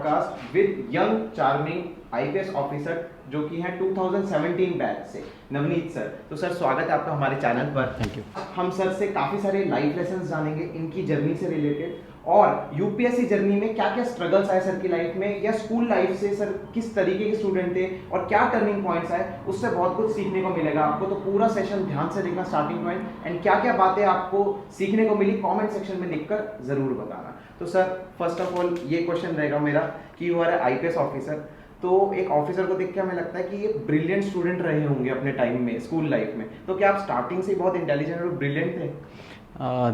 Podcast with young charming IPS officer जो कि हैं 2017 बैच से नवनीत सर। तो सर स्वागत है आपका हमारे चैनल पर। Thank you. हम सर से काफ़ी सारे लाइफ लेसन्स जानेंगे इनकी जर्नी से रिलेटेड, और यूपीएससी जर्नी में क्या क्या स्ट्रगल्स आए सर की लाइफ में, या स्कूल लाइफ से सर किस तरीके के स्टूडेंट थे और क्या टर्निंग पॉइंट्स आए, उससे बहुत कुछ सीखने को मिलेगा आपको। तो पूरा सेशन ध्यान से देखना स्टार्टिंग पॉइंट, एंड क्या क्या बातें आपको सीखने को मिली कमेंट सेक्शन में लिखकर ज़रूर बताना। तो सर फर्स्ट ऑफ ऑल ये क्वेश्चन रहेगा मेरा कि यू आर आईपीएस ऑफिसर, तो एक ऑफिसर को देख के हमें लगता है कि ये ब्रिलियंट स्टूडेंट रहे होंगे अपने टाइम में स्कूल लाइफ में, तो क्या आप स्टार्टिंग से बहुत इंटेलिजेंट और ब्रिलियंट थे?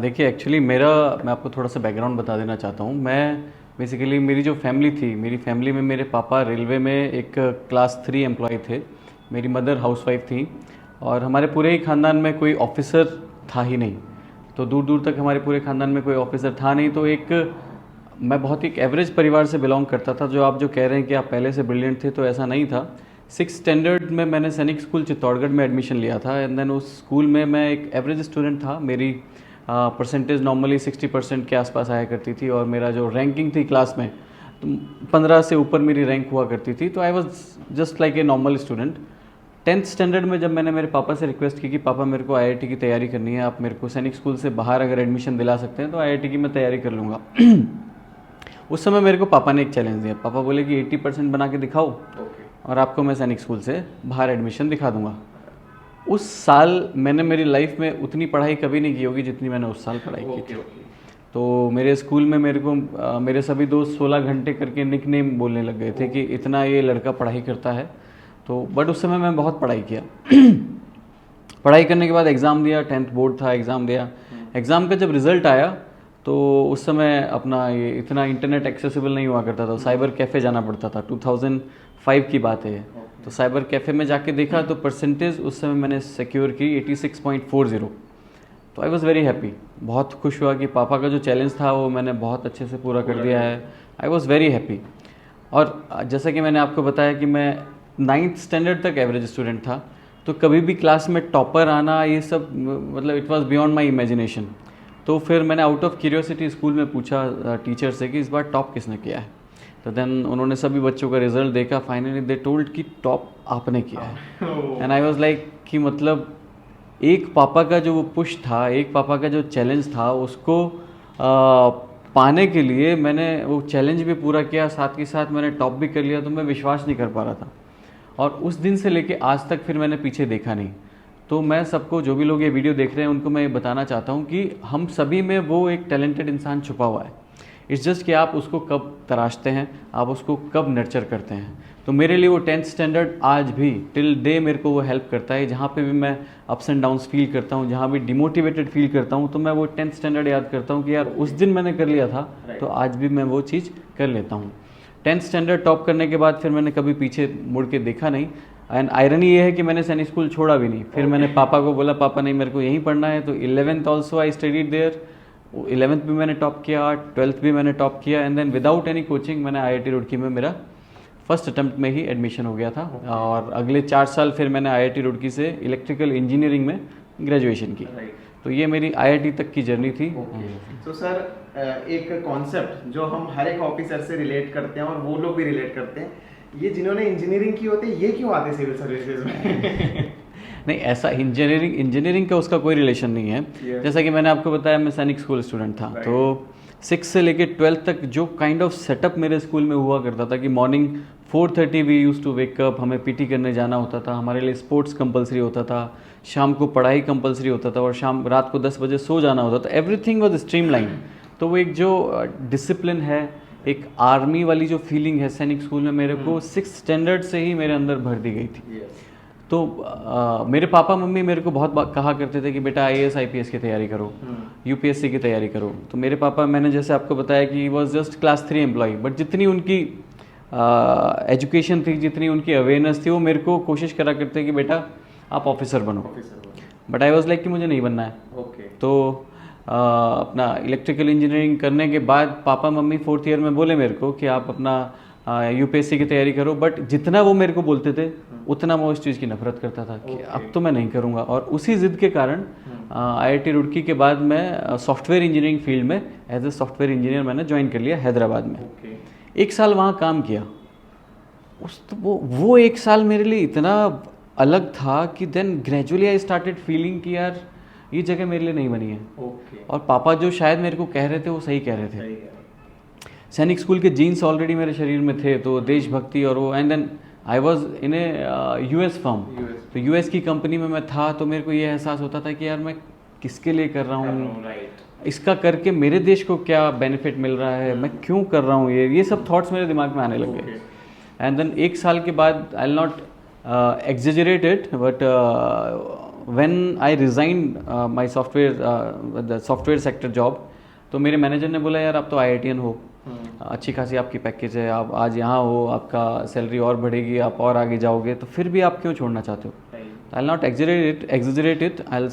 देखिए एक्चुअली मैं आपको थोड़ा सा बैकग्राउंड बता देना चाहता हूँ। मैं बेसिकली मेरी जो फैमिली थी, मेरी फैमिली में मेरे पापा रेलवे में एक क्लास 3 एम्प्लॉय थे, मेरी मदर हाउसवाइफ थी, और हमारे पूरे ही ख़ानदान में कोई ऑफिसर था ही नहीं। तो दूर दूर तक हमारे पूरे ख़ानदान में कोई ऑफिसर था नहीं। तो मैं बहुत एक एवरेज परिवार से बिलोंग करता था। जो आप जो कह रहे हैं कि आप पहले से ब्रिलियंट थे, तो ऐसा नहीं था। 6th स्टैंडर्ड में मैंने सैनिक स्कूल चित्तौड़गढ़ में एडमिशन लिया था, एंड देन उस स्कूल में मैं एक एवरेज स्टूडेंट था। मेरी परसेंटेज नॉर्मली 60% के आसपास आया करती थी, और मेरा जो रैंकिंग थी क्लास में, तो 15 से ऊपर मेरी रैंक हुआ करती थी। तो I was just like a normal student. 10th standard में जब मैंने मेरे पापा से रिक्वेस्ट की कि पापा मेरे को आईआईटी की तैयारी करनी है, आप मेरे को सैनिक स्कूल से बाहर अगर एडमिशन दिला सकते हैं तो आईआईटी की मैं तैयारी कर लूँगा। उस समय मेरे को पापा ने एक चैलेंज दिया। पापा बोले कि 80% बना के दिखाओ और आपको मैं सैनिक स्कूल से बाहर एडमिशन दिखा दूंगा। उस साल मैंने मेरी लाइफ में उतनी पढ़ाई कभी नहीं की होगी जितनी मैंने उस साल पढ़ाई की थी। तो मेरे स्कूल में मेरे को मेरे सभी दोस्त 16 घंटे करके निक नेम बोलने लग गए थे कि इतना ये लड़का पढ़ाई करता है। तो बट उस समय मैं बहुत पढ़ाई किया। पढ़ाई करने के बाद एग्ज़ाम दिया, 10th बोर्ड था, एग्ज़ाम दिया। एग्ज़ाम का जब रिज़ल्ट आया तो उस समय अपना ये इतना इंटरनेट एक्सेसिबल नहीं हुआ करता था, साइबर कैफ़े जाना पड़ता था। 2005 की बात है। तो साइबर कैफ़े में जाके देखा तो परसेंटेज उस समय मैंने सिक्योर की 86.40। तो आई वॉज़ वेरी हैप्पी, बहुत खुश हुआ कि पापा का जो चैलेंज था वो मैंने बहुत अच्छे से पूरा कर दिया है। I was very happy. और जैसा कि मैंने आपको बताया कि मैं 9th स्टैंडर्ड तक एवरेज स्टूडेंट था, तो कभी भी क्लास में टॉपर आना ये सब मतलब it was beyond my imagination. तो फिर मैंने आउट ऑफ क्यूरियोसिटी स्कूल में पूछा टीचर से कि इस बार टॉप किसने किया है। तो देन उन्होंने सभी बच्चों का रिजल्ट देखा, फाइनली दे टोल्ड कि टॉप आपने किया है। एंड आई वाज लाइक कि मतलब एक पापा का जो वो पुश था, एक पापा का जो चैलेंज था, उसको पाने के लिए मैंने वो चैलेंज भी पूरा किया, साथ ही साथ मैंने टॉप भी कर लिया। तो मैं विश्वास नहीं कर पा रहा था, और उस दिन से लेके आज तक फिर मैंने पीछे देखा नहीं। तो मैं सबको, जो भी लोग ये वीडियो देख रहे हैं, उनको मैं ये बताना चाहता हूँ कि हम सभी में वो एक टैलेंटेड इंसान छुपा हुआ है। इट्स जस्ट कि आप उसको कब तराशते हैं, आप उसको कब नर्चर करते हैं। तो मेरे लिए वो 10th स्टैंडर्ड आज भी टिल डे मेरे को वो हेल्प करता है। जहाँ पे भी मैं अप्स एंड डाउन्स फील करता हूँ, जहाँ भी डिमोटिवेटेड फील करता हूँ, तो मैं वो 10th स्टैंडर्ड याद करता हूँ कि यार उस दिन मैंने कर लिया था, तो आज भी मैं वो चीज़ कर लेता हूँ। 10th स्टैंडर्ड टॉप करने के बाद फिर मैंने कभी पीछे मुड़ के देखा नहीं। एंड आयरनी ये है कि मैंने सैनिक स्कूल छोड़ा भी नहीं। फिर मैंने पापा को बोला, पापा नहीं मेरे को यहीं पढ़ना है। तो 11th also I studied there. 11th भी मैंने टॉप किया, 12th भी मैंने टॉप किया, and then without any coaching मैंने आईआईटी रुड़की में मेरा फर्स्ट अटेम्प्ट में ही एडमिशन हो गया था। और अगले 4 साल फिर मैंने आईआईटी रुड़की से इलेक्ट्रिकल इंजीनियरिंग में ग्रेजुएशन की। तो ये मेरी आईआईटी तक की जर्नी थी। तो सर एक कॉन्सेप्ट जो हम हर एक ऑफिसर से रिलेट करते हैं और वो लोग भी रिलेट करते हैं, ये जिन्होंने इंजीनियरिंग की होती है ये क्यों आते सिविल सर्विसेज में? नहीं, ऐसा इंजीनियरिंग का उसका कोई रिलेशन नहीं है। जैसा कि मैंने आपको बताया, मैं सैनिक स्कूल स्टूडेंट था। तो 6 से लेके 12th तक जो काइंड ऑफ सेटअप मेरे स्कूल में हुआ करता था कि morning 4:30 we use to wake up, हमें पीटी करने जाना होता था, हमारे लिए स्पोर्ट्स कंपलसरी होता था, शाम को पढ़ाई कंपलसरी होता था, और रात को 10 बजे सो जाना होता था। Everything was streamline. तो वो एक जो डिसिप्लिन है, एक आर्मी वाली जो फीलिंग है सैनिक स्कूल में, मेरे को 6th स्टैंडर्ड से ही मेरे अंदर भर दी गई थी। तो मेरे पापा मम्मी मेरे को बहुत कहा करते थे कि बेटा आईएएस आईपीएस की तैयारी करो, यूपीएससी की तैयारी करो। तो मेरे पापा, मैंने जैसे आपको बताया कि was just class 3 employ, but जितनी उनकी एजुकेशन थी, जितनी उनकी अवेयरनेस थी, वो मेरे को कोशिश करा करते कि बेटा आप ऑफिसर बनो। बट आई वॉज लाइक कि मुझे नहीं बनना है। तो अपना इलेक्ट्रिकल इंजीनियरिंग करने के बाद पापा मम्मी 4th ईयर में बोले मेरे को कि आप अपना यूपीएससी की तैयारी करो। बट जितना वो मेरे को बोलते थे उतना मैं उस चीज़ की नफरत करता था कि अब तो मैं नहीं करूँगा। और उसी ज़िद के कारण आईआईटी रुड़की के बाद मैं सॉफ्टवेयर इंजीनियरिंग फील्ड में एज ए सॉफ्टवेयर इंजीनियर मैंने ज्वाइन कर लिया हैदराबाद में। 1 साल वहाँ काम किया। वो 1 साल मेरे लिए इतना अलग था कि then gradually I started feeling कि यार ये जगह मेरे लिए नहीं बनी है। ओके। और पापा जो शायद मेरे को कह रहे थे वो सही कह रहे थे। सैनिक स्कूल के जीन्स ऑलरेडी मेरे शरीर में थे, तो देशभक्ति और वो, and then I was in a US firm, तो यूएस की कंपनी में मैं था, तो मेरे को ये एहसास होता था कि यार मैं किसके लिए कर रहा हूँ, इसका करके मेरे देश को क्या बेनिफिट मिल रहा है, मैं क्यों कर रहा हूँ, ये सब थॉट्स मेरे दिमाग में आने लग गए। एंड देन 1 साल के बाद, आई will not exaggerate it, but when I resigned my the software sector job, तो मेरे मैनेजर ने बोला यार आप तो IITian हो, अच्छी खासी आपकी पैकेज है, आप आज यहाँ हो, आपका सैलरी और बढ़ेगी, आप और आगे जाओगे, तो फिर भी आप क्यों छोड़ना चाहते हो। I will not exaggerate it, I will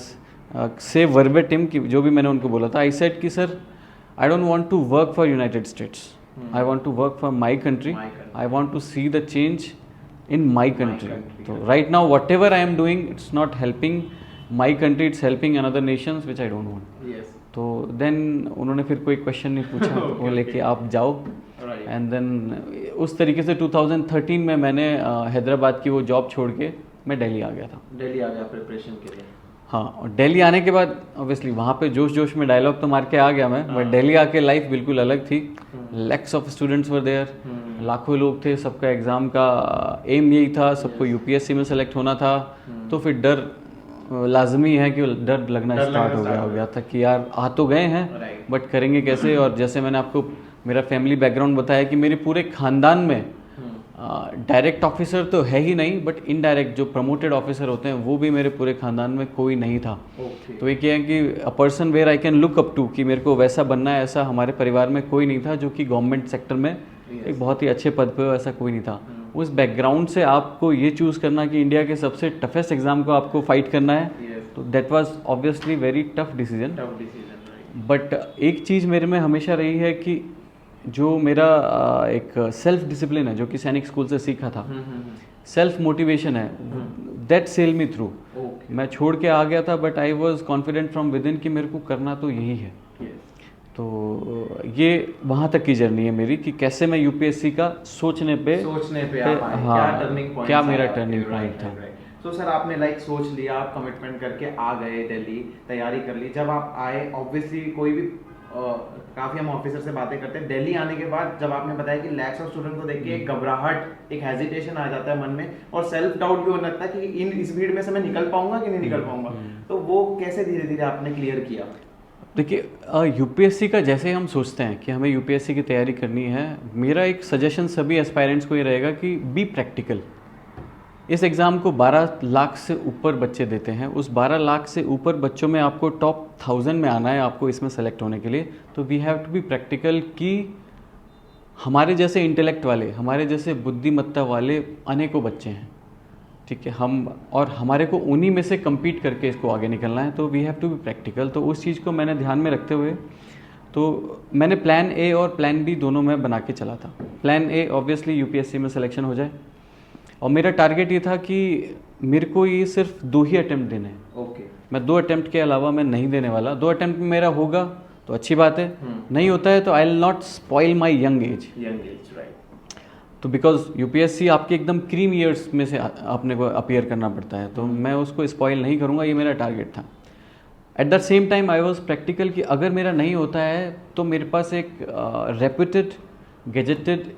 say verbatim कि जो भी मैंने उनको बोला था। आई सेड कि sir I don't want to work for United States, I want to work for my country, I want to see the change in my country. So right now whatever I am doing, it's not helping my country, it's helping another nations which I don't want. Yes. तो then उन्होंने फिर कोई question नहीं पूछा, वो लेके आप जाओ। एंड देन उस तरीके से 2013 में मैंने हैदराबाद की वो जॉब छोड़ के मैं दिल्ली आ गया था। दिल्ली आ गया प्रिपरेशन के लिए। हाँ, और दिल्ली आने के बाद ऑब्वियसली वहाँ पे जोश जोश में डायलॉग तो मार के आ गया मैं, बट दिल्ली आके लाइफ बिल्कुल अलग थी। Lakhs of students were there, लाखों लोग थे, सबका एग्ज़ाम का एम यही था, सबको यूपीएससी में सेलेक्ट होना था। तो फिर डर लाजमी है कि डर लगना स्टार्ट हो गया था कि यार आ तो गए हैं बट करेंगे कैसे। और जैसे मैंने आपको मेरा फैमिली बैकग्राउंड बताया कि मेरे पूरे ख़ानदान में डायरेक्ट ऑफिसर तो है ही नहीं, बट इनडायरेक्ट जो प्रमोटेड ऑफिसर होते हैं वो भी मेरे पूरे खानदान में कोई नहीं था। तो ये क्या है कि a person where I can look up to, कि मेरे को वैसा बनना है, ऐसा हमारे परिवार में कोई नहीं था जो कि गवर्नमेंट सेक्टर में एक बहुत ही अच्छे पद पे हो, ऐसा कोई नहीं था। उस बैकग्राउंड से आपको ये चूज़ करना कि इंडिया के सबसे टफेस्ट एग्जाम को आपको फाइट करना है, तो that was obviously very tough decision. But एक चीज़ मेरे में हमेशा रही है कि जो मेरा एक सेल्फ डिसिप्लिन है, जो कि सैनिक स्कूल से सीखा था, सेल्फ मोटिवेशन है, दैट सेल मी थ्रू। मैं छोड़ के आ गया था but I was confident from with in कि मेरे को करना तो यही है। तो ये वहाँ तक की जर्नी है मेरी कि कैसे मैं यूपीएससी का सोचने पे हाँ, क्या मेरा टर्निंग पॉइंट था। तो सर आपने लाइक सोच लिया, आप कमिटमेंट करके आ गए दिल्ली, तैयारी कर ली। जब आप आए, ऑब्वियसली कोई भी काफ़ी हम ऑफिसर से बातें करते हैं, दिल्ली आने के बाद जब आपने बताया कि लैक्स ऑफ स्टूडेंट को देख के एक घबराहट, एक हेजिटेशन आ जाता है मन में, और सेल्फ डाउट भी होने लगता है कि इस भीड़ में से मैं निकल पाऊंगा कि नहीं निकल पाऊंगा, तो वो कैसे धीरे धीरे आपने क्लियर किया? देखिए, यूपीएससी का जैसे हम सोचते हैं कि हमें यूपीएससी की तैयारी करनी है, मेरा एक सजेशन सभी एस्पायरेंट्स को ये रहेगा कि बी प्रैक्टिकल। इस एग्ज़ाम को 12 लाख से ऊपर बच्चे देते हैं, उस 12 लाख से ऊपर बच्चों में आपको टॉप 1000 में आना है आपको इसमें सेलेक्ट होने के लिए। तो we have to be practical कि हमारे जैसे इंटेलेक्ट वाले, हमारे जैसे बुद्धिमत्ता वाले अनेकों बच्चे हैं, ठीक है, और हमारे को उन्हीं में से कम्पीट करके इसको आगे निकलना है। तो we have to be practical. तो उस चीज़ को मैंने ध्यान में रखते हुए तो मैंने प्लान ए और प्लान बी दोनों में बना के चला था। प्लान ए ऑब्वियसली यूपीएससी में सिलेक्शन हो जाए, और मेरा टारगेट ये था कि मेरे को ये सिर्फ 2 ही अटैम्प्ट देने हैं। ओके। मैं 2 अटैम्प्ट के अलावा मैं नहीं देने वाला। 2 अटैम्प्ट में मेरा होगा तो अच्छी बात है, नहीं होता है तो आई will not spoil my young age, right. तो बिकॉज यूपीएससी आपके एकदम क्रीम ईयर्स में से अपने को अपीयर करना पड़ता है, तो मैं उसको स्पॉइल नहीं करूँगा, ये मेरा टारगेट था। At the same time I was practical कि अगर मेरा नहीं होता है तो मेरे पास एक रेप्यूटेड गेजेटेड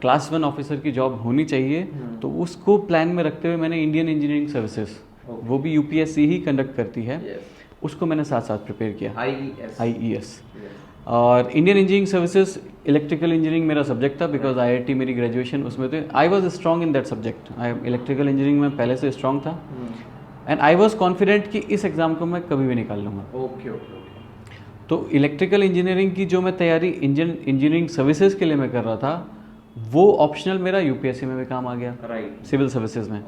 क्लास 1 ऑफिसर की जॉब होनी चाहिए। तो उसको प्लान में रखते हुए मैंने इंडियन इंजीनियरिंग सर्विसेज, वो भी यूपीएससी ही कंडक्ट करती है, उसको मैंने साथ साथ प्रिपेयर किया, IES। और Indian engineering services electrical engineering मेरा सब्जेक्ट था, बिकॉज IIT मेरी ग्रेजुएशन उसमें थे। I was strong in that subject, I electrical engineering में पहले से स्ट्रॉन्ग था, एंड आई वॉज कॉन्फिडेंट कि इस एग्ज़ाम को मैं कभी भी निकाल लूँगा। ओके। तो इलेक्ट्रिकल इंजीनियरिंग की जो मैं तैयारी इंजीनियरिंग सर्विसेज के लिए मैं कर रहा था, वो ऑप्शनल मेरा यूपीएससी में भी काम आ गया, राइट, सिविल सर्विसेज में।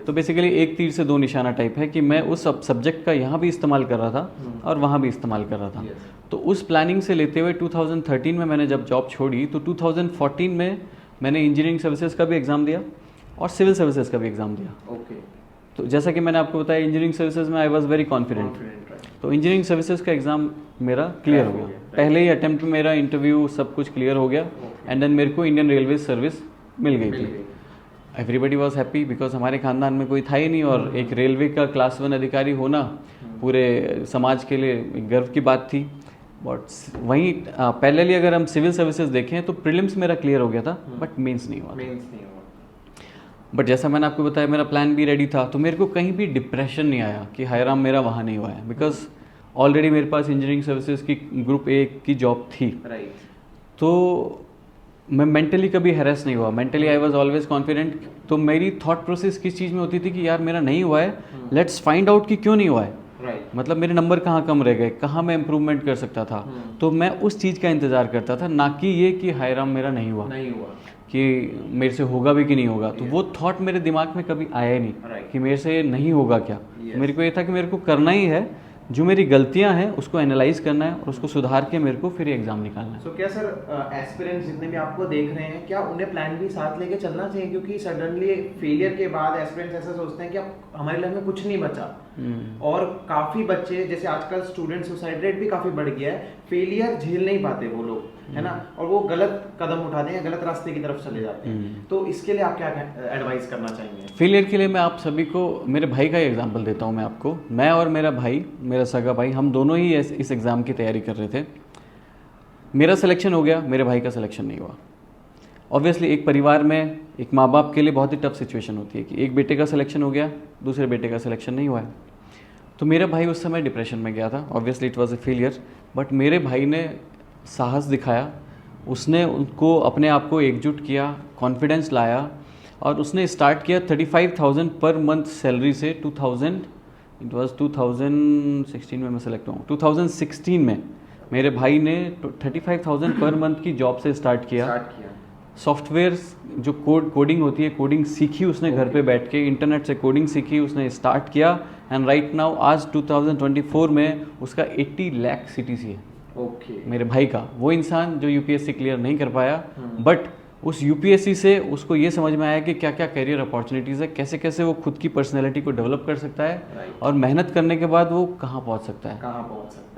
तो बेसिकली एक तीर से 2 निशाना टाइप है कि मैं उस सब्जेक्ट का यहाँ भी इस्तेमाल कर रहा था और वहाँ भी इस्तेमाल कर रहा था। तो उस प्लानिंग से लेते हुए 2013 में मैंने जब जॉब छोड़ी तो 2014 में मैंने इंजीनियरिंग सर्विसेज का भी एग्ज़ाम दिया और सिविल सर्विसेज का भी एग्ज़ाम दिया। ओके। तो जैसा कि मैंने आपको बताया इंजीनियरिंग सर्विसेज में आई वॉज वेरी कॉन्फिडेंट, तो इंजीनियरिंग सर्विसेज का एग्ज़ाम मेरा क्लियर हो गया, पहले ही अटेम्प्ट में मेरा इंटरव्यू सब कुछ क्लियर हो गया, एंड देन मेरे को इंडियन रेलवे सर्विस मिल गई थी। एवरीबडी वॉज हैप्पी बिकॉज हमारे खानदान में कोई था ही नहीं, और एक रेलवे का क्लास 1 अधिकारी होना पूरे समाज के लिए एक गर्व की बात थी। बट वहीं पैरेलली अगर हम सिविल सर्विसेज देखें तो प्रीलिम्स मेरा क्लियर हो गया था, बट मेंस नहीं हुआ। बट जैसा मैंने आपको बताया मेरा प्लान भी रेडी था, तो मेरे को कहीं भी डिप्रेशन नहीं आया कि हाय राम मेरा वहाँ नहीं हुआ है, बिकॉज ऑलरेडी मेरे पास इंजीनियरिंग सर्विसेज की ग्रुप ए की जॉब थी। तो मैं मेंटली कभी हैरेस नहीं हुआ, mentally I was always confident. तो मेरी थॉट प्रोसेस किस चीज़ में होती थी कि यार मेरा नहीं हुआ है, लेट्स फाइंड आउट कि क्यों नहीं हुआ है, मतलब मेरे नंबर कहाँ कम रह गए, कहाँ मैं इम्प्रूवमेंट कर सकता था। तो मैं उस चीज़ का इंतज़ार करता था, ना कि ये कि हाय राम मेरा नहीं हुआ कि मेरे से होगा भी कि नहीं होगा। तो वो थॉट मेरे दिमाग में कभी आया ही नहीं कि मेरे से नहीं होगा क्या। मेरे को ये था कि मेरे को करना ही है, जो मेरी गलतियां हैं उसको एनालाइज करना है और उसको सुधार के मेरे को फिर एग्जाम निकालना है। So, क्या सर एस्पिरेंट्स जितने भी आपको देख रहे हैं, क्या उन्हें प्लान भी साथ लेके चलना चाहिए? क्योंकि सडनली फेलियर के बाद एस्पिरेंट्स ऐसा सोचते हैं कि अब हमारे लाइफ में कुछ नहीं बचा, और काफी बच्चे जैसे आजकल स्टूडेंट सुसाइड रेट भी काफी बढ़ गया है, फेलियर झेल नहीं पाते वो लोग, है ना, और वो गलत कदम उठाते हैं, गलत रास्ते की तरफ चले जाते हैं। तो इसके लिए आप क्या एडवाइस करना चाहेंगे? फेलियर के लिए मैं आप सभी को मेरे भाई का एग्जांपल देता हूँ मैं आपको। मैं और मेरा भाई, मेरा सगा भाई, हम दोनों ही इस एग्ज़ाम की तैयारी कर रहे थे। मेरा सिलेक्शन हो गया, मेरे भाई का सिलेक्शन नहीं हुआ। ऑब्वियसली एक परिवार में एक माँ बाप के लिए बहुत ही टफ सिचुएशन होती है कि एक बेटे का सिलेक्शन हो गया, दूसरे बेटे का सिलेक्शन नहीं हुआ है। तो मेरा भाई उस समय डिप्रेशन में गया था। Obviously it was a failure, but मेरे भाई ने साहस दिखाया, उसने उनको अपने आप को एकजुट किया, कॉन्फिडेंस लाया, और उसने स्टार्ट किया 35,000 पर मंथ सैलरी से। 2016 में मैं सेलेक्ट हूँ, 2016 में मेरे भाई ने 35,000 पर मंथ की जॉब से स्टार्ट किया। सॉफ्टवेयर जो कोडिंग होती है, कोडिंग सीखी उसने घर पे बैठ के, इंटरनेट से कोडिंग सीखी, उसने स्टार्ट किया, एंड राइट नाउ आज 2024 में उसका 80 लाख CTC है। मेरे भाई का, वो इंसान जो UPSC क्लियर नहीं कर पाया, बट उस UPSC से उसको ये समझ में आया कि क्या क्या कैरियर अपॉर्चुनिटीज़ है, कैसे कैसे वो खुद की पर्सनैलिटी को डेवलप कर सकता है, और मेहनत करने के बाद वो कहाँ पहुँच सकता है।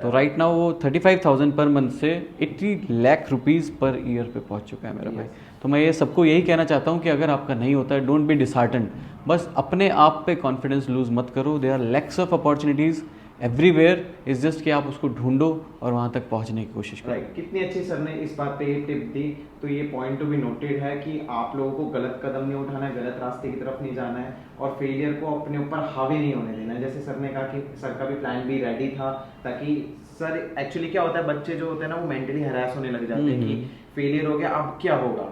तो राइट नाउ वो 35,000 पर मंथ से 80 लाख रुपीज़ पर ईयर पे पहुँच चुका है मेरा भाई। तो मैं ये सबको यही कहना चाहता हूँ कि अगर आपका नहीं होता है, डोंट बी डिसहार्टन्ड, बस अपने आप पे कॉन्फिडेंस लूज मत करो। There are lakhs of opportunities everywhere, is just कि आप उसको ढूंढो और वहाँ तक पहुँचने की कोशिश करो। कितनी अच्छी सर ने इस बात पे ये टिप दी। तो ये पॉइंट टू बी नोटेड है कि आप लोगों को गलत कदम नहीं उठाना है, गलत रास्ते की तरफ नहीं जाना है, और फेलियर को अपने ऊपर हावी नहीं होने देना है। जैसे सर ने कहा कि सर का भी प्लान भी रेडी था, ताकि सर एक्चुअली क्या होता है, बच्चे जो होते हैं ना वो मेंटली हैरास होने लग जाते हैं कि फेलियर हो गया, अब क्या होगा,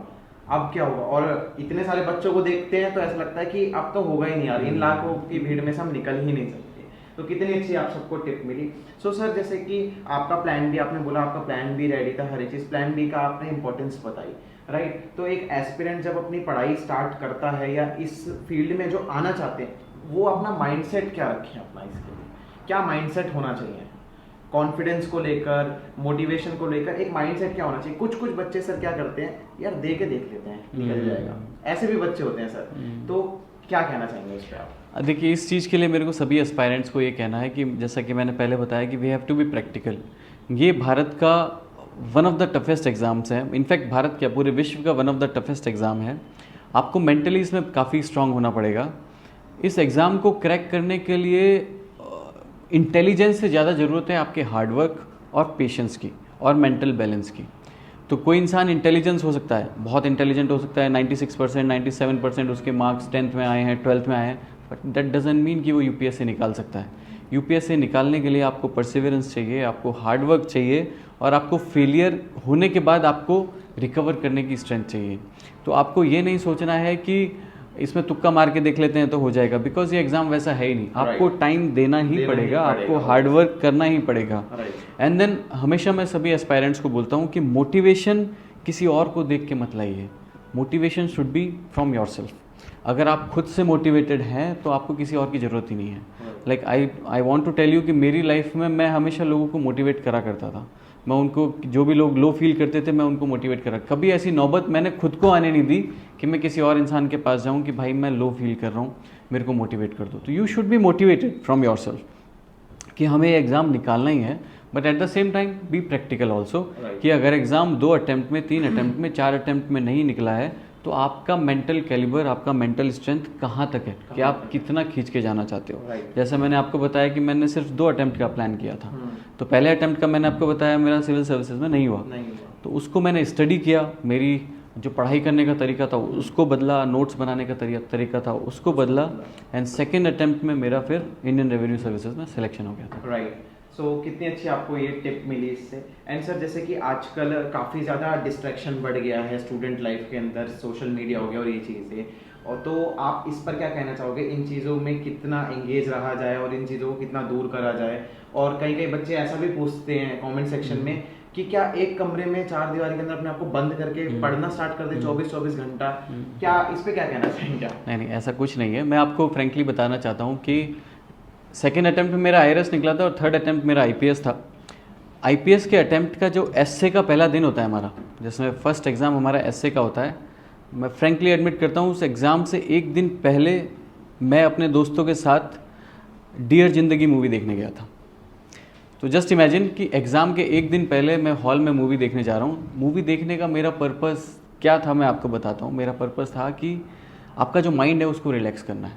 अब क्या होगा। और इतने सारे बच्चों को देखते हैं तो ऐसा लगता है कि अब तो होगा ही नहीं यार, इन लाखों की भीड़ में से हम निकल ही नहीं सकते। तो कितनी अच्छी आप सबको टिप मिली। सो सर, जैसे कि आपका प्लान भी, आपने बोला आपका प्लान भी रेडी था, हर एक चीज़, प्लान बी का आपने इंपॉर्टेंस बताई, राइट। तो एक एस्पिरेंट जब अपनी पढ़ाई स्टार्ट करता है या इस फील्ड में जो आना चाहते हैं, वो अपना माइंडसेट क्या रखें, अपना इसके लिए क्या माइंडसेट होना चाहिए? कॉन्फिडेंस को लेकर, मोटिवेशन को लेकर एक माइंडसेट क्या होना चाहिए? कुछ कुछ बच्चे सर क्या करते हैं, यार दे के देख लेते हैं निकल जाएगा, ऐसे भी बच्चे होते हैं सर। तो क्या कहना चाहेंगे इस पे आप? देखिए, इस चीज़ के लिए मेरे को सभी एस्पायरेंट्स को ये कहना है कि जैसा कि मैंने पहले बताया कि we have to be practical. ये भारत का one of the toughest exams है, इनफैक्ट भारत क्या पूरे विश्व का one of the toughest exam है। आपको मेंटली इसमें काफ़ी स्ट्रांग होना पड़ेगा। इस एग्ज़ाम को क्रैक करने के लिए इंटेलिजेंस से ज़्यादा ज़रूरत है आपके हार्डवर्क और पेशेंस की और मेंटल बैलेंस की। तो कोई इंसान इंटेलिजेंस हो सकता है, बहुत इंटेलिजेंट हो सकता है, 96%, 97% उसके मार्क्स 10th में आए हैं, 12th में आए हैं, बट दैट डजंट मीन कि वो UPSC निकाल सकता है। UPSC निकालने के लिए आपको परसिवरेंस चाहिए, आपको हार्डवर्क चाहिए, और आपको फेलियर होने के बाद आपको रिकवर करने की स्ट्रेंथ चाहिए। तो आपको ये नहीं सोचना है कि इसमें तुक्का मार के देख लेते हैं तो हो जाएगा, बिकॉज ये एग्जाम वैसा है ही नहीं। आपको टाइम देना ही पड़ेगा, आपको हार्डवर्क करना ही पड़ेगा। एंड देन हमेशा मैं सभी एस्पायरेंट्स को बोलता हूँ कि मोटिवेशन किसी और को देख के मत लाइए, motivation should be from yourself. अगर आप खुद से मोटिवेटेड हैं तो आपको किसी और की ज़रूरत ही नहीं है। Like I want to tell you कि मेरी लाइफ में मैं हमेशा लोगों को मोटिवेट करा करता था। मैं उनको, जो भी लोग लो फील करते थे, मैं उनको मोटिवेट करा। कभी ऐसी नौबत मैंने खुद को आने नहीं दी कि मैं किसी और इंसान के पास जाऊँ कि भाई मैं लो फील कर रहा हूँ, मेरे को मोटिवेट कर दो। तो you should be motivated from your self कि हमें एग्ज़ाम निकालना ही है, but at the same time be practical also कि अगर एग्ज़ाम 2 अटैम्प्ट में, 3 अटैम्प्ट में, 4 अटैम्प्ट में नहीं निकला है तो आपका मेंटल कैलिबर, आपका मेंटल स्ट्रेंथ कहाँ तक है कि आप कितना खींच के जाना चाहते हो। जैसे मैंने आपको बताया कि मैंने सिर्फ 2 अटैम्प्ट का प्लान किया था, तो पहले अटैम्प्ट का मैंने आपको बताया मेरा सिविल सर्विसेज में नहीं हुआ, तो उसको मैंने स्टडी किया, मेरी जो पढ़ाई करने का तरीका था उसको बदला, नोट्स बनाने का तरीका था उसको बदला, एंड सेकेंड अटैम्प्ट में मेरा फिर इंडियन रेवेन्यू सर्विसेज में सिलेक्शन हो गया था। राइट। सो कितनी अच्छी आपको ये टिप मिली इससे। एंड सर, जैसे कि आजकल काफ़ी ज़्यादा डिस्ट्रैक्शन बढ़ गया है स्टूडेंट लाइफ के अंदर, सोशल मीडिया हो गया और ये चीज़ें, और तो आप इस पर क्या कहना चाहोगे, इन चीज़ों में कितना एंगेज रहा जाए और इन चीज़ों को कितना दूर करा जाए? और कई कई बच्चे ऐसा भी पूछते हैं कमेंट सेक्शन में कि क्या एक कमरे में 4 दीवारी के अंदर अपने आप को बंद करके पढ़ना स्टार्ट कर दे 24-24 घंटा, क्या इस पे क्या कहना चाहेंगे? नहीं, ऐसा कुछ नहीं है। मैं आपको फ्रेंकली बताना चाहता हूँ कि सेकेंड अटैम्प्ट में मेरा IRS निकला था और थर्ड अटैम्प्ट मेरा IPS था। IPS के अटैम्प्ट का जो एस्से का पहला दिन होता है हमारा, जिसमें फर्स्ट एग्ज़ाम हमारा एस्से का होता है, मैं फ्रेंकली एडमिट करता हूँ उस एग्ज़ाम से एक दिन पहले मैं अपने दोस्तों के साथ डियर ज़िंदगी मूवी देखने गया था। तो जस्ट इमेजिन कि एग्ज़ाम के एक दिन पहले मैं हॉल में मूवी देखने जा रहा हूँ। मूवी देखने का मेरा पर्पस क्या था मैं आपको बताता हूँ। मेरा पर्पस था कि आपका जो माइंड है उसको रिलैक्स करना है,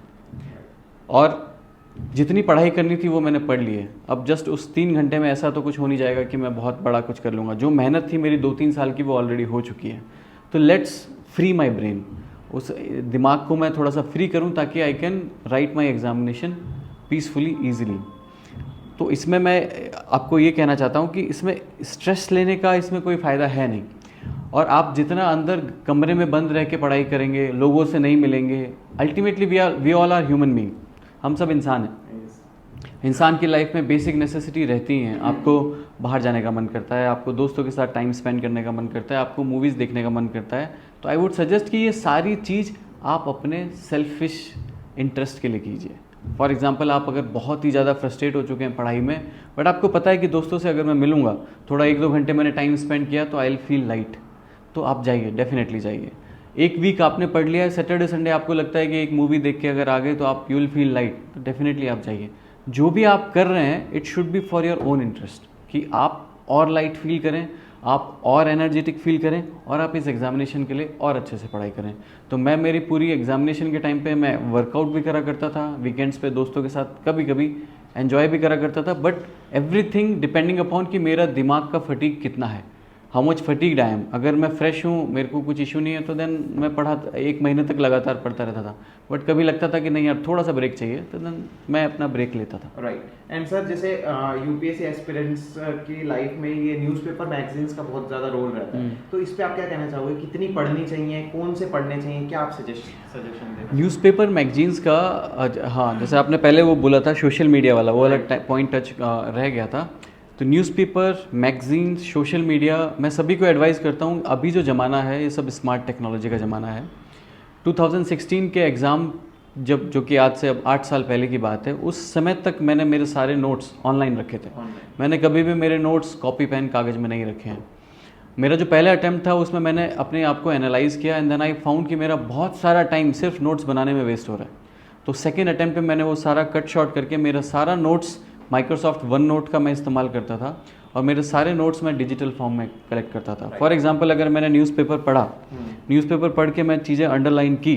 और जितनी पढ़ाई करनी थी वो मैंने पढ़ ली है। अब जस्ट उस 3 घंटे में ऐसा तो कुछ हो नहीं जाएगा कि मैं बहुत बड़ा कुछ कर लूँगा। जो मेहनत थी मेरी 2-3 साल की वो ऑलरेडी हो चुकी है। तो लेट्स फ्री माई ब्रेन, उस दिमाग को मैं थोड़ा सा फ्री करूँ ताकि I can write my examination peacefully easily. तो इसमें मैं आपको ये कहना चाहता हूँ कि इसमें स्ट्रेस लेने का इसमें कोई फ़ायदा है नहीं, और आप जितना अंदर कमरे में बंद रह के पढ़ाई करेंगे, लोगों से नहीं मिलेंगे, ultimately we all are human being, हम सब इंसान हैं। इंसान की लाइफ में बेसिक नेसेसिटी रहती हैं। आपको बाहर जाने का मन करता है, आपको दोस्तों के साथ टाइम स्पेंड करने का मन करता है, आपको मूवीज़ देखने का मन करता है। तो आई वुड सजेस्ट कि ये सारी चीज़ आप अपने सेल्फिश इंटरेस्ट के लिए कीजिए। फॉर एग्जाम्पल, आप अगर बहुत ही ज़्यादा फ्रस्ट्रेट हो चुके हैं पढ़ाई में, बट आपको पता है कि दोस्तों से अगर मैं मिलूँगा, थोड़ा 1-2 घंटे मैंने टाइम स्पेंड किया तो आई विल फील लाइट, तो आप जाइए, डेफिनेटली जाइए। एक वीक आपने पढ़ लिया है, सैटरडे संडे आपको लगता है कि एक मूवी देख के अगर आ गए तो आप यू विल फील लाइट, तो डेफिनेटली आप जाइए। जो भी आप कर रहे हैं it should be for your own interest, कि आप और लाइट फील करें, आप और एनर्जेटिक फील करें, और आप इस एग्जामिनेशन के लिए और अच्छे से पढ़ाई करें। तो मैं मेरी पूरी एग्जामिनेशन के टाइम पे मैं वर्कआउट भी करा करता था, वीकेंड्स पे दोस्तों के साथ कभी कभी एन्जॉय भी करा करता था, बट एवरीथिंग डिपेंडिंग अपॉन कि मेरा दिमाग का फटीग कितना है, how much fatigued I am. अगर मैं फ्रेश हूँ, मेरे को कुछ इशू नहीं है, तो देन मैं पढ़ा 1 महीने तक लगातार पढ़ता रहता था। बट कभी लगता था कि नहीं यार थोड़ा सा ब्रेक चाहिए, तो देन मैं अपना ब्रेक लेता था। राइट। एंड सर, जैसे यूपीएससी एस्पिरेंट्स की लाइफ में ये न्यूज़पेपर मैगजीन्स का बहुत ज़्यादा रोल रहता है, तो इस पर आप क्या कहना चाहोगे? कितनी पढ़नी चाहिए, कौन से पढ़ने चाहिए, क्या आप सजेशन दें? न्यूज़पेपर मैगजीन्स का, हाँ, जैसे आपने पहले वो बोला था सोशल मीडिया वाला, वो अलग पॉइंट टच रह गया था। तो न्यूज़पेपर, मैगजीन्स, सोशल मीडिया, मैं सभी को एडवाइस करता हूँ। अभी जो ज़माना है ये सब स्मार्ट टेक्नोलॉजी का ज़माना है। 2016 के एग्ज़ाम जो कि आज से अब 8 साल पहले की बात है, उस समय तक मैंने मेरे सारे नोट्स ऑनलाइन रखे थे। मैंने कभी भी मेरे नोट्स कॉपी पेन कागज़ में नहीं रखे हैं। मेरा जो पहला अटैम्प्ट था उसमें मैंने अपने आप को एनालाइज़ किया, एंड देन आई फाउंड कि मेरा बहुत सारा टाइम सिर्फ नोट्स बनाने में वेस्ट हो रहा है। तो सेकेंड अटैम्प्ट पे मैंने वो सारा कट शॉर्ट करके मेरा सारा नोट्स माइक्रोसॉफ्ट वन नोट का मैं इस्तेमाल करता था, और मेरे सारे नोट्स मैं डिजिटल फॉर्म में कलेक्ट करता था। फॉर एग्जांपल, अगर मैंने न्यूज़पेपर पढ़ा, न्यूज़पेपर पढ़ के मैं चीज़ें अंडरलाइन की,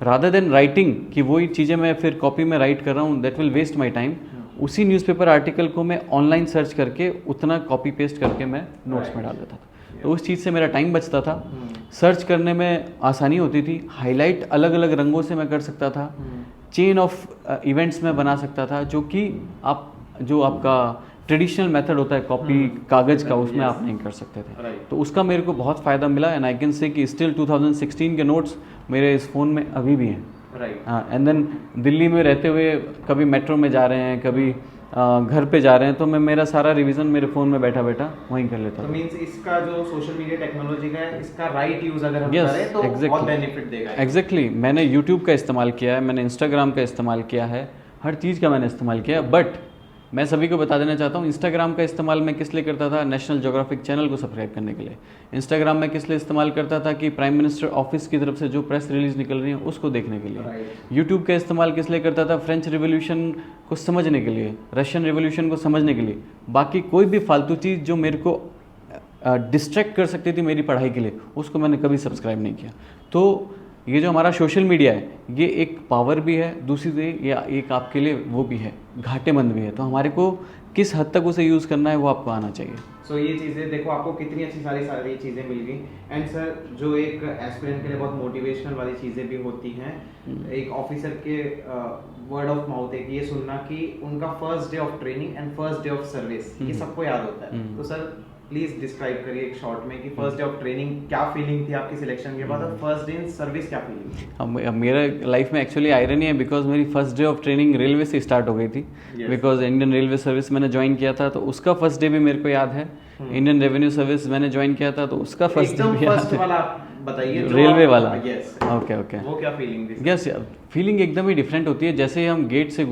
रादर देन राइटिंग कि वही चीज़ें मैं फिर कॉपी में राइट कर रहा हूँ, that will waste my time. उसी न्यूज़पेपर आर्टिकल को मैं ऑनलाइन सर्च करके उतना कॉपी पेस्ट करके मैं नोट्स में डाल देता था। तो उस चीज़ से मेरा टाइम बचता था, सर्च करने में आसानी होती थी, हाईलाइट अलग अलग रंगों से मैं कर सकता था, चेन ऑफ इवेंट्स में बना सकता था, जो कि जो आपका ट्रेडिशनल मेथड होता है कॉपी कागज़ का, उसमें आप नहीं कर सकते थे। तो उसका मेरे को बहुत फ़ायदा मिला, एंड आई कैन से कि स्टिल 2016 के नोट्स मेरे इस फ़ोन में अभी भी हैं। हाँ, एंड देन दिल्ली में रहते हुए कभी मेट्रो में जा रहे हैं, कभी घर पे जा रहे हैं, तो मैं मेरा सारा रिवीजन मेरे फ़ोन में बैठा बैठा वहीं कर लेता हूँ। तो मींस इसका जो सोशल मीडिया टेक्नोलॉजी का है, इसका राइट यूज़ अगर हम करें तो बहुत बेनिफिट देगा। एग्जैक्टली, मैंने यूट्यूब का इस्तेमाल किया है, मैंने इंस्टाग्राम का इस्तेमाल किया है, हर चीज़ का मैंने इस्तेमाल किया, बट मैं सभी को बता देना चाहता हूँ, इंस्टाग्राम का इस्तेमाल मैं किस लिए करता था, नेशनल ज्योग्राफिक चैनल को सब्सक्राइब करने के लिए। इंस्टाग्राम में किस लिए इस्तेमाल करता था कि प्राइम मिनिस्टर ऑफिस की तरफ से जो प्रेस रिलीज निकल रही है उसको देखने के लिए। यूट्यूब का इस्तेमाल किस लिए करता था, फ्रेंच रिवोल्यूशन को समझने के लिए, रशियन रिवोल्यूशन को समझने के लिए। बाकी कोई भी फालतू चीज़ जो मेरे को डिस्ट्रैक्ट कर सकती थी मेरी पढ़ाई के लिए, उसको मैंने कभी सब्सक्राइब नहीं किया। तो ये जो हमारा सोशल मीडिया है, ये एक पावर भी है, दूसरी से या एक आपके लिए वो भी है, घाटेमंद भी है। तो हमारे को किस हद तक उसे यूज़ करना है वो आपको आना चाहिए। सो ये चीज़ें देखो, आपको कितनी अच्छी सारी चीज़ें मिल गई। एंड सर, जो एक एस्पिरेंट के लिए बहुत मोटिवेशनल वाली चीज़ें भी होती हैं, एक ऑफिसर के वर्ड ऑफ माउथ है कि ये सुनना कि उनका first day of training and first day of service ये सबको याद होता है। तो सर प्लीज डिस्क्राइब करिए एक शॉर्ट में कि फर्स्ट डे ऑफ ट्रेनिंग क्या फीलिंग थी आपकी सिलेक्शन के बाद, और फर्स्ट डे इन सर्विस क्या फीलिंग थी? मेरा लाइफ में एक्चुअली आयरनी है, बिकॉज मेरी first day of training railway से स्टार्ट हो गई थी। बिकॉज इंडियन रेलवे सर्विस मैंने ज्वाइन किया था, तो उसका फर्स्ट डे भी मेरे को याद है। इंडियन रेवेन्यू सर्विस मैंने ज्वाइन किया था, तो उसका फर्स्ट डे भी याद है। बताइए रेलवे वाला। यस ओके वो क्या फीलिंग थी? यस, फीलिंग एकदम ही डिफरेंट होती है। जैसे ही हम गेट से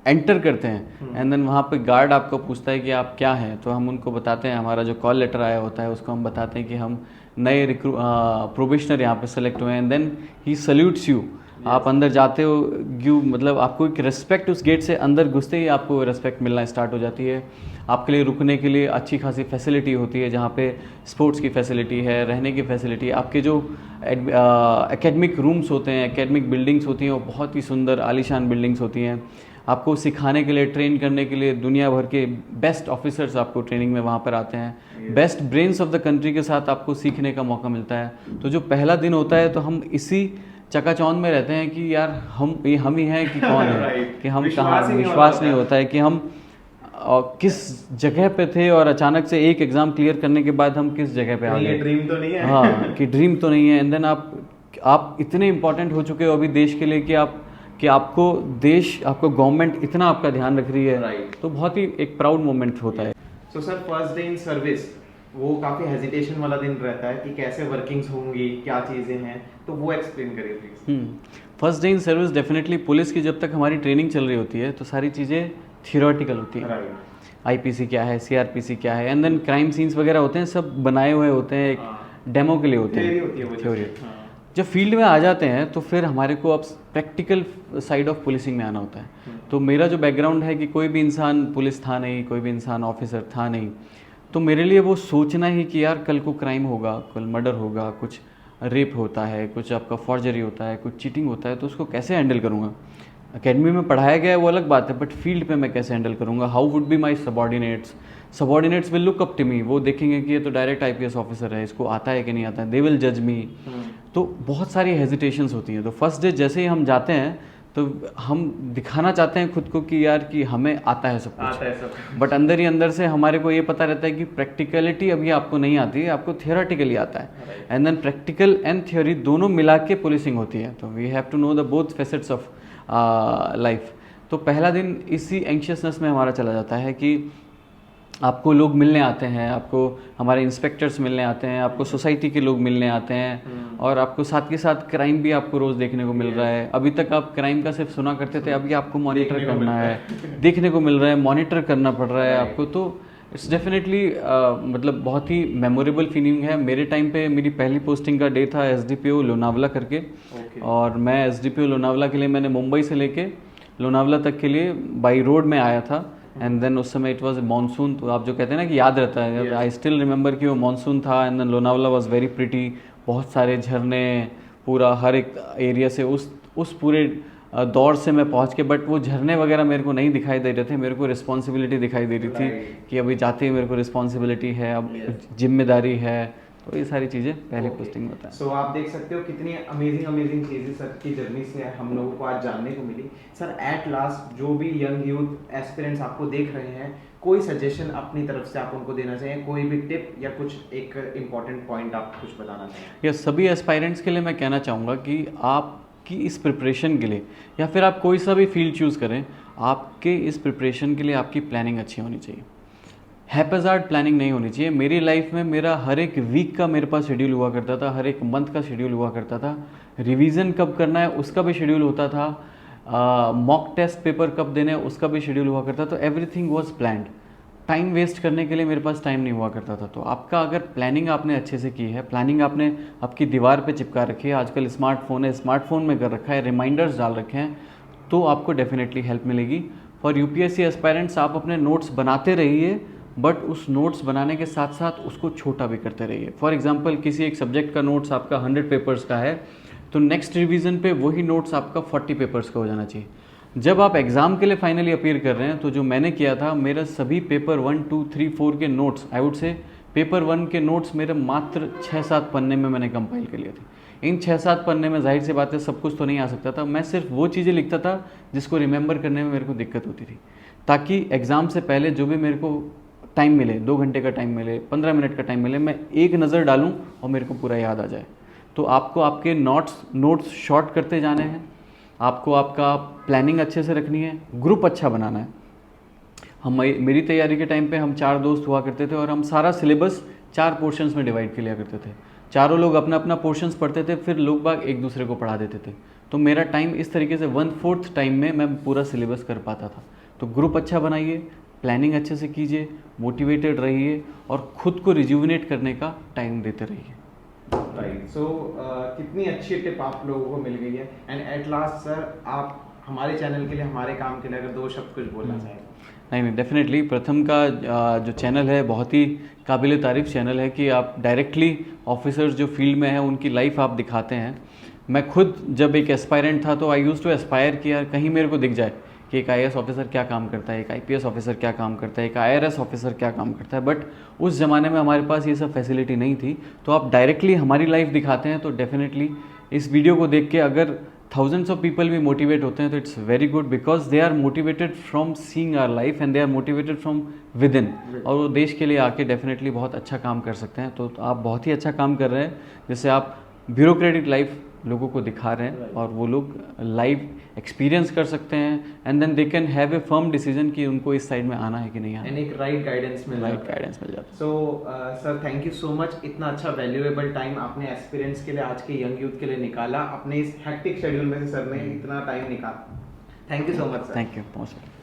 एंटर करते हैं एंड देन वहाँ पे गार्ड आपको पूछता है कि आप क्या हैं, तो हम उनको बताते हैं हमारा जो कॉल लेटर आया होता है उसको हम बताते हैं कि हम नए प्रोबेशनर यहाँ पे सेलेक्ट हुए हैं। And then he salutes you. आप अंदर जाते हो, यू मतलब आपको एक रिस्पेक्ट, उस गेट से अंदर घुसते ही आपको रिस्पेक्ट मिलना स्टार्ट हो जाती है। आपके लिए रुकने के लिए अच्छी खासी फैसिलिटी होती है, जहाँ पे स्पोर्ट्स की फैसिलिटी है, रहने की फैसिलिटी है। आपके जो एकेडमिक रूम्स होते हैं, एकेडमिक बिल्डिंग्स होती हैं, वो बहुत ही सुंदर आलीशान बिल्डिंग्स होती हैं। आपको सिखाने के लिए, ट्रेन करने के लिए दुनिया भर के बेस्ट ऑफिसर्स आपको ट्रेनिंग में वहाँ पर आते हैं। Best brains of the country के साथ आपको सीखने का मौका मिलता है। तो जो पहला दिन होता है तो हम इसी चकाचौंध में रहते हैं कि यार हम ही हैं कि कौन है, कि हम कहाँ, विश्वास नहीं होता है कि हम किस जगह पे थे, और अचानक से एक एग्ज़ाम क्लियर करने के बाद हम किस जगह पे आ गए। ड्रीम तो नहीं है। हाँ, कि ड्रीम तो नहीं है। एंड देन आप इतने इंपॉर्टेंट हो चुके हो अभी देश के लिए कि आपको देश, आपको गवर्नमेंट इतना आपका ध्यान रख रही है। तो बहुत ही एक प्राउड मोमेंट होता है। So sir, first day in service वो काफ़ी हेजिटेशन वाला दिन रहता है कि कैसे वर्किंग्स होंगी, क्या चीज़ें हैं, तो वो एक्सप्लेन करिए please. First day in service definitely police की जब तक हमारी ट्रेनिंग चल रही होती है तो सारी चीज़ें थियोरेटिकल होती है। आईपीसी क्या है, सीआरपीसी क्या है, एंड देन क्राइम सीन्स वगैरह होते हैं, सब बनाए हुए होते हैं, एक डेमो के लिए होते हैं, थ्योरी। जब फील्ड में आ जाते हैं तो फिर हमारे को अब प्रैक्टिकल साइड ऑफ पुलिसिंग में आना होता है। तो मेरा जो बैकग्राउंड है कि कोई भी इंसान पुलिस था नहीं, कोई भी इंसान ऑफिसर था नहीं, तो मेरे लिए वो सोचना ही कि यार कल को क्राइम होगा, कल मर्डर होगा, कुछ रेप होता है, कुछ आपका फॉर्जरी होता है, कुछ चीटिंग होता है, तो उसको कैसे हैंडल करूँगा। एकेडमी में पढ़ाया गया है वो अलग बात है, बट फील्ड पे मैं कैसे हैंडल करूँगा। How would be my subordinates will look up to me. वो देखेंगे कि ये तो डायरेक्ट आईपीएस ऑफिसर है, इसको आता है कि नहीं आता है, दे विल जज मी। तो बहुत सारी हेजिटेशंस होती हैं। तो फर्स्ट डे जैसे ही हम जाते हैं तो हम दिखाना चाहते हैं खुद को कि यार कि हमें आता है सब कुछ, बट अंदर ही अंदर से हमारे को ये पता रहता है कि प्रैक्टिकलिटी अभी आपको नहीं आती है, आपको थियोरेटिकली आता है। And then practical and theory दोनों मिला के पुलिसिंग होती है। तो we have to know the both facets of life. तो पहला दिन इसी एंशियसनेस में हमारा चला जाता है कि आपको लोग मिलने आते हैं, आपको हमारे इंस्पेक्टर्स मिलने आते हैं, आपको सोसाइटी के लोग मिलने आते हैं, और आपको साथ के साथ क्राइम भी आपको रोज़ देखने को मिल रहा है। अभी तक आप क्राइम का सिर्फ सुना करते थे, अभी आपको मॉनिटर करना है, देखने को मिल रहा है, मॉनिटर करना पड़ रहा है आपको। तो इट्स डेफिनेटली मतलब बहुत ही मेमोरेबल फीलिंग है। मेरे टाइम पे मेरी पहली पोस्टिंग का डे था एसडीपीओ लोनावला करके, और मैं एसडीपीओ लोनावला के लिए मैंने मुंबई से लेके लोनावला तक के लिए बाई रोड में आया था। एंड देन उस समय इट वाज मानसून, तो आप जो कहते हैं ना कि याद रहता है, आई स्टिल रिमेंबर कि वो मानसून था। And then Lonavala was very pretty, बहुत सारे झरने, पूरा हर एक एरिया से उस पूरे दौर से मैं पहुंच के, बट वो झरने वगैरह मेरे को नहीं दिखाई दे रहे थे, मेरे को रिस्पॉन्सिबिलिटी दिखाई दे रही थी कि अभी जाते ही मेरे को रिस्पॉन्सिबिलिटी है, अब जिम्मेदारी है। तो ये सारी चीज़ें पहली पोस्टिंग में होता है। सो आप देख सकते हो कितनी अमेजिंग चीज़ें सर की जर्नी से हम लोगों को आज जानने को मिली। सर एट लास्ट जो भी यंग यूथ एस्पिरेंट्स आपको देख रहे हैं, कोई सजेशन अपनी तरफ से आप उनको देना चाहिए, कोई भी टिप या कुछ एक इम्पॉर्टेंट पॉइंट आप कुछ बताना चाहिए? या सभी एस्पायरेंट्स के लिए मैं कहना चाहूँगा कि आपकी इस प्रिपरेशन के लिए, या फिर आप कोई सा भी फील्ड चूज़ करें, आपके इस प्रिपरेशन के लिए आपकी प्लानिंग अच्छी होनी चाहिए। हैपेजार्ड प्लानिंग नहीं होनी चाहिए। मेरी लाइफ में मेरा हर एक वीक का मेरे पास शेड्यूल हुआ करता था, हर एक मंथ का शेड्यूल हुआ करता था, रिवीजन कब करना है उसका भी शेड्यूल होता था। मॉक टेस्ट पेपर कब देने हैं उसका भी शेड्यूल हुआ करता, तो everything was planned. Time waste करने के लिए मेरे पास टाइम नहीं हुआ करता था। तो आपका अगर प्लानिंग आपने अच्छे से की है, प्लानिंग आपने आपकी दीवार पे चिपका रखी है, आजकल स्मार्टफोन है, स्मार्टफोन में कर रखा है, रिमाइंडर्स डाल रखे हैं, तो आपको डेफिनेटली हेल्प मिलेगी। फॉर यूपीएससी एस्पायरेंट्स आप अपने नोट्स बनाते रहिए, बट उस नोट्स बनाने के साथ साथ उसको छोटा भी करते रहिए। फॉर एग्जांपल किसी एक सब्जेक्ट का नोट्स आपका 100 पेपर्स का है, तो नेक्स्ट रिवीजन पे वही नोट्स आपका 40 पेपर्स का हो जाना चाहिए। जब आप एग्ज़ाम के लिए फाइनली अपीयर कर रहे हैं, तो जो मैंने किया था, मेरा सभी पेपर 1, 2, 3, 4 के notes, I would say paper 1 के नोट्स मेरे मात्र 6-7 पन्ने में मैंने कंपाइल कर लिए थे। इन 6-7 पन्ने में जाहिर सी बात है सब कुछ तो नहीं आ सकता था, मैं सिर्फ वो चीज़ें लिखता था जिसको रिमेंबर करने में मेरे को दिक्कत होती थी, ताकि एग्ज़ाम से पहले जो भी मेरे को टाइम मिले, 2 घंटे का टाइम मिले, 15 मिनट का टाइम मिले, मैं एक नज़र डालूँ और मेरे को पूरा याद आ जाए। तो आपको आपके नोट्स शॉर्ट करते जाने हैं, आपको आपका प्लानिंग अच्छे से रखनी है, ग्रुप अच्छा बनाना है। मेरी तैयारी के टाइम पे हम 4 दोस्त हुआ करते थे और हम सारा सिलेबस 4 पोर्शंस में डिवाइड कर लिया करते थे। चारों लोग अपना अपना पोर्शंस पढ़ते थे, फिर लोग बाग एक दूसरे को पढ़ा देते थे। तो मेरा टाइम इस तरीके से 1/4 टाइम में मैं पूरा सिलेबस कर पाता था। तो ग्रुप अच्छा बनाइए, प्लानिंग अच्छे से कीजिए, मोटिवेटेड रहिए और खुद को रिज्यूविनेट करने का टाइम देते रहिए। राइट, सो कितनी अच्छी टिप आप लोगों को मिल गई है। एंड एट लास्ट सर, आप हमारे चैनल के लिए, हमारे काम के लिए अगर 2 शब्द कुछ बोलना चाहें। नहीं, डेफिनेटली प्रथम का जो चैनल है बहुत ही काबिल तारीफ़ चैनल है कि आप डायरेक्टली ऑफिसर्स जो फील्ड में हैं उनकी लाइफ आप दिखाते हैं। मैं खुद जब एक एस्पायरेंट था तो आई यूज़ टू एस्पायर कि यार कहीं मेरे को दिख जाए कि एक आईएएस ऑफिसर क्या काम करता है, एक आईपीएस ऑफिसर क्या काम करता है, एक आईआरएस ऑफिसर क्या काम करता है। बट उस ज़माने में हमारे पास ये सब फैसिलिटी नहीं थी। तो आप डायरेक्टली हमारी लाइफ दिखाते हैं, तो डेफिनेटली इस वीडियो को देख के अगर थाउजेंड्स ऑफ पीपल भी मोटिवेट होते हैं तो it's very good, because they are motivated from seeing our life and they are motivated from within, और वो देश के लिए आके डेफिनेटली बहुत अच्छा काम कर सकते हैं। तो आप बहुत ही अच्छा काम कर रहे हैं, जिससे आप ब्यूरोक्रेटिक लाइफ लोगों को दिखा रहे हैं और वो लोग लाइव एक्सपीरियंस कर सकते हैं and then they can have a firm decision कि उनको इस साइड में आना है कि नहीं आना, एंड एक राइट गाइडेंस मिल जाता है। So sir, thank you so much, इतना अच्छा वैल्यूएबल टाइम आपने एस्पिरेंट्स के लिए, आज के यंग यूथ के लिए निकाला। अपने इस हेक्टिक शेड्यूल में से सर ने इतना टाइम निकाला। Thank you so much sir. Thank you most.